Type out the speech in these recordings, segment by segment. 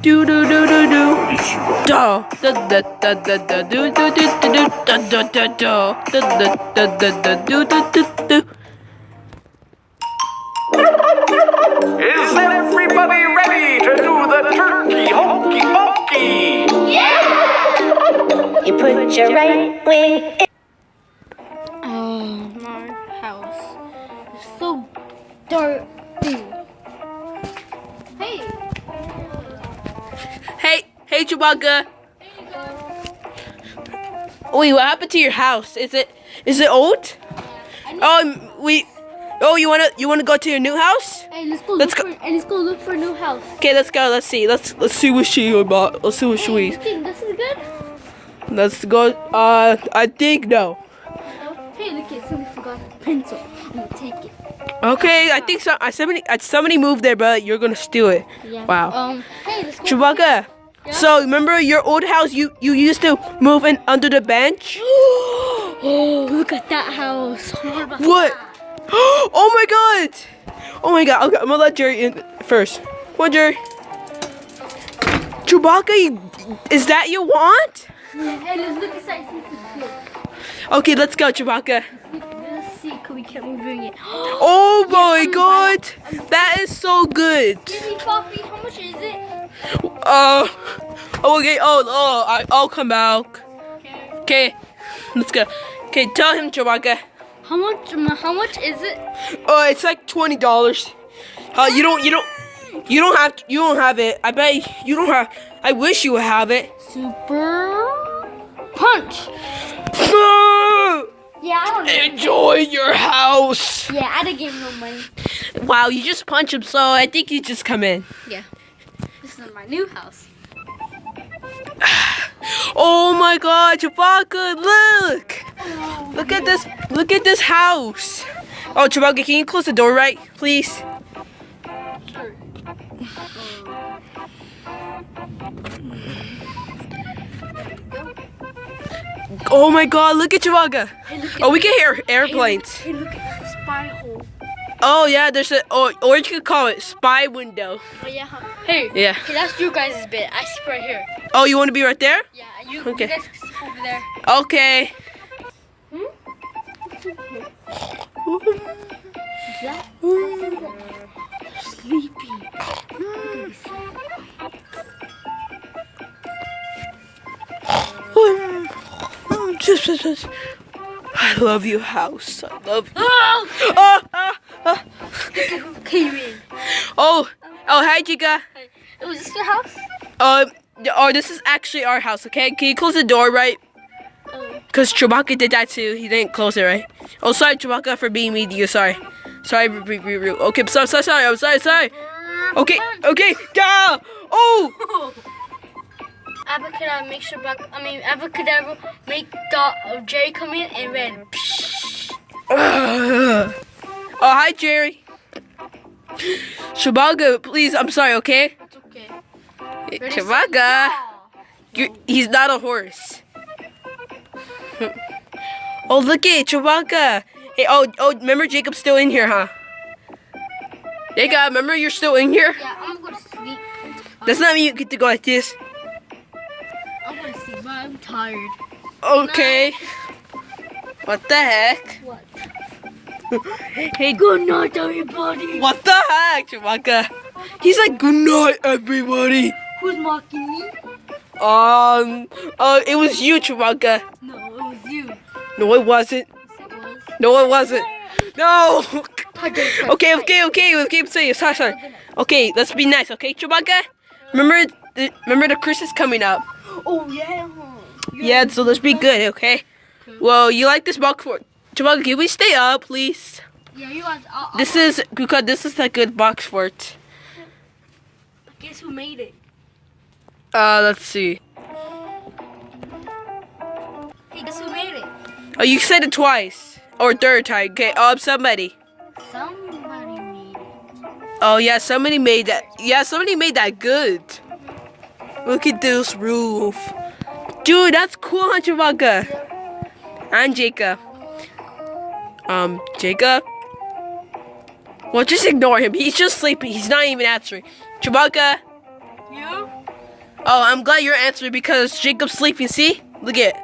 do do do do do. Da da da da da da do do do do do da da da da da da da da do do do do. Is everybody ready to do the turkey hokey pokey? Yeah! You put your right wing in. Oh, my house is so dirty. Hey. Hey, Chewbacca. Wait, what happened to your house? Is it old? You wanna go to your new house? Hey, let's go look for a new house. Okay, let's go. Let's see what she bought. Let's see what she. You think this is good? Let's go. I think no. Hey, look at somebody forgot the pencil. I'm gonna take it. Okay, I think somebody moved there, but you're gonna steal it. Yeah. Wow. Hey, let's go. Chewbacca. Yeah? So remember your old house? You used to move in under the bench. Oh, look at that house. What? Oh my god! Oh my god! Okay, I'm gonna let Jerry in first. Come on, Jerry. Chewbacca, is that you want? Hey, let's look inside. Okay, let's go, Chewbacca. Let's see, we can't move it. Oh my god! That is so good. Give me coffee. How much is it? Okay. I'll come back. Okay, let's go. Okay, tell him, Chewbacca. How much is it? It's like $20. You don't have it. I bet you don't have. I wish you would have it. Super punch. Yeah, I don't know. Enjoy your house. Yeah, I didn't give him no money. Wow, you just punch him, so I think you just come in. Yeah. This is my new house. Oh my god, Chewbacca, look! Look at this house. Oh, Chewbacca, can you close the door right, please? Sure. Oh my god, look at Chewbacca. Hey, Oh, we can hear airplanes. Hey, look at the spy hole. Oh yeah, there's or you could call it spy window. Oh yeah. Hey. Yeah. Hey, that's you guys' bed. I sleep right here. Oh, you want to be right there? Yeah, you Okay. guys sleep over there. Okay. Sleepy. I love you, house. I love you. Oh! Who came in? Oh, hi, Chica. Hey, was this your house? This is actually our house. Okay, can you close the door, right? Oh. Cause Chewbacca did that too. He didn't close it, right? Oh, sorry, Chewbacca, for being mean to you. Sorry. Okay, I'm sorry. I'm sorry. Okay. Go. Oh. Abracadabra, make sure Abracadabra, make Jerry come in and ran. Oh, hi, Jerry. Chewbacca, please. I'm sorry. Okay. It's okay. Chewbacca, he's not a horse. Oh, look at Chewbacca. Hey, oh, remember Jacob's still in here, huh? Jacob, remember you're still in here? Yeah, I'm gonna sleep. That's not mean you get to go like this. I'm gonna sleep, but I'm tired. Okay. What the heck? What? Hey, Good night, everybody. what the heck, Chewbacca? He's like, good night, everybody. Who's mocking me? It was you, Chewbacca. No, it was you. No, it wasn't. Yes, it was. No, it wasn't. No. Okay. Okay, sorry. Okay, let's be nice, okay, Chewbacca? Remember the Christmas coming up. Oh yeah. Yeah, so let's be good, okay? Well, you like this box fort. Chewbacca, can we stay up, please? Yeah, you want. This is a good box fort. Guess who made it? Let's see. Hey, guess who made it? Oh, you said it twice. Or third time. Okay, somebody. Somebody made it. Oh, yeah, somebody made that. Yeah, somebody made that good. Look at this roof. Dude, that's cool, huh, Chewbacca? And Jacob. Jacob? Well, just ignore him. He's just sleeping. He's not even answering. Chewbacca? You? Oh, I'm glad you're answering because Jacob's sleeping. See? Look at it.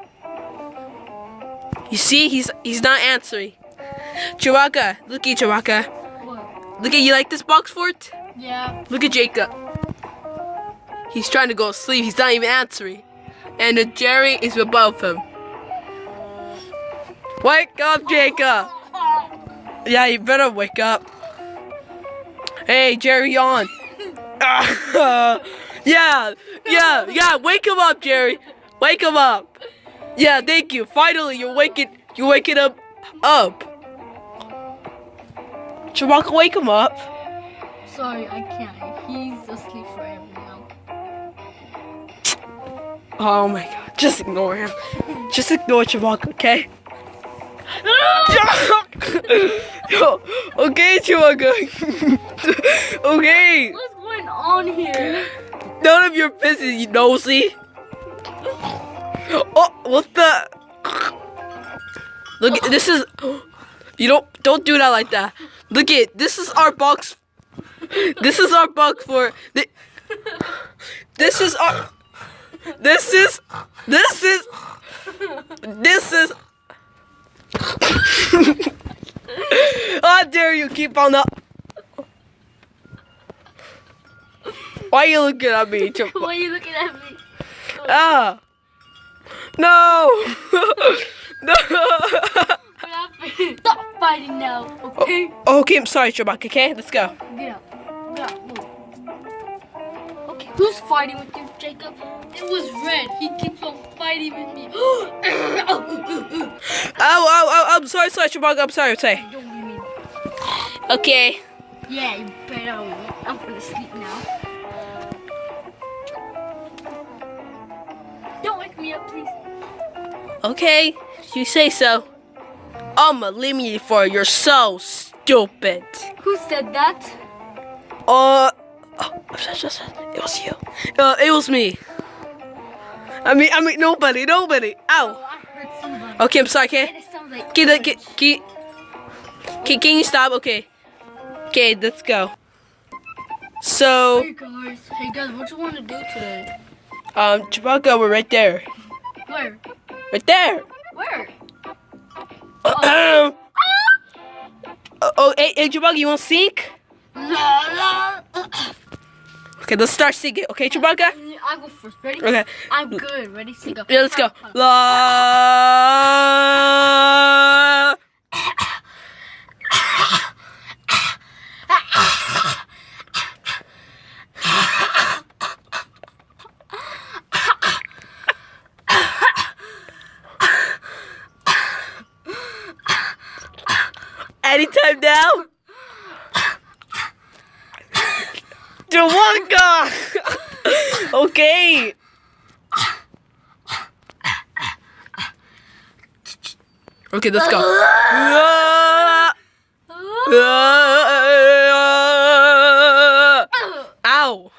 You see? He's not answering. Chewbacca, look at Chewbacca. What? Look at you like this box fort? Yeah. Look at Jacob. He's trying to go to sleep. He's not even answering. And the Jerry is above him. Wake up, Jacob. Yeah, you better wake up. Hey, Jerry, on. Yeah. Wake him up, Jerry. Wake him up. Yeah, thank you. Finally, you're waking him up. Chewbacca, wake him up. Sorry, I can't. He's asleep forever now. Oh my God! Just ignore him. Just ignore Chewbacca, okay? Okay, Chewbacca. Okay. What's going on here? None of your business, you nosy. Oh, what the? Look, this is. You don't do that like that. Look it. This is our box. This is our box for. This is our. This is. How dare you keep on up? Why are you looking at me? Why are you looking at me? Ah. No. No. What happened? Stop fighting now, okay? Okay, I'm sorry, Chewbacca. Okay, let's go. Get up. Move. Okay, who's fighting with you, Jacob? It was Red. He keeps on fighting with me. I'm sorry, Chewbacca. I'm sorry. Don't be mean. Okay. Yeah, you better. I'm gonna sleep now. Don't wake me up, please. Okay, you say so. I'ma leave you for you're so stupid. Who said that? It was you. It was me. I mean, nobody. Ow. Oh, I heard somebody. Okay, I'm sorry. Okay. It sounds like. Can you stop? Okay. Okay, let's go. So, Hey guys, what you want to do today? Chewbacca, we're right there. Where? Right there. Where? Hey, Chewbacca, you want to sink? Okay, let's start singing. Okay, Chewbacca? I'll go first. Ready? Okay. I'm good. Ready? Sing up. Yeah, let's go. La. Anytime now. Chewbacca. Okay. Okay, let's go. Ow.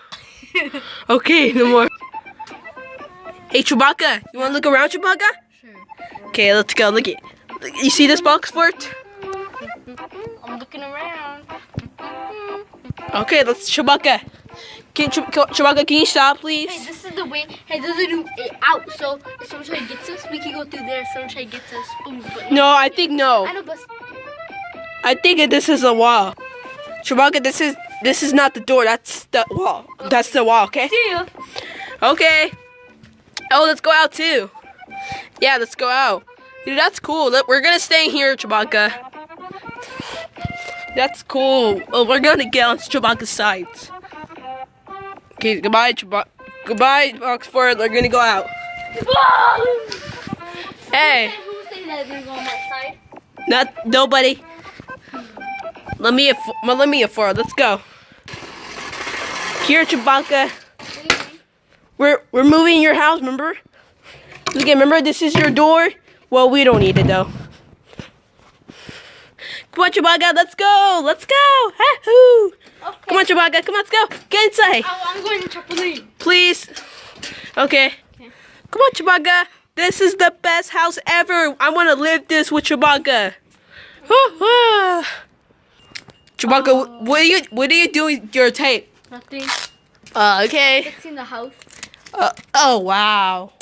Okay, no more. Hey, Chewbacca, you want to look around, Chewbacca? Sure. Okay, let's go. Look it. You see this box fort? I'm looking around. Okay, let's Chewbacca. Chewbacca, can you stop, please? Hey, this is the way. Hey, this is the way out. So if Sunshine gets us, we can go through there. Sunshine gets us. Boom. But No, I think no. I know, but I think that this is a wall. Chewbacca, this is not the door. That's the wall. That's the wall. Okay. see ya. Okay. Oh, let's go out too. Yeah, let's go out. Dude, that's cool. We're gonna stay here, Chewbacca. That's cool. Well, we're gonna get on Chewbacca's side. Okay, goodbye, Chewbacca. Goodbye, box fort. We're gonna go out. Hey, Who said that they're going on my side? nobody. Let me a four. Let's go. Here, Chewbacca. We're moving your house. Remember? Remember this is your door. Well, we don't need it though. Come on, Chewbacca. Let's go. Let's go. Hoo! Okay. Come on, Chewbacca. Come on, let's go. Get inside, I'm going to trampoline. please. Okay. Come on, Chewbacca. This is the best house ever. I want to live this with Chewbacca. Chewbacca, what are you doing with your tape? Nothing. Okay. Fixing the house. Oh, wow.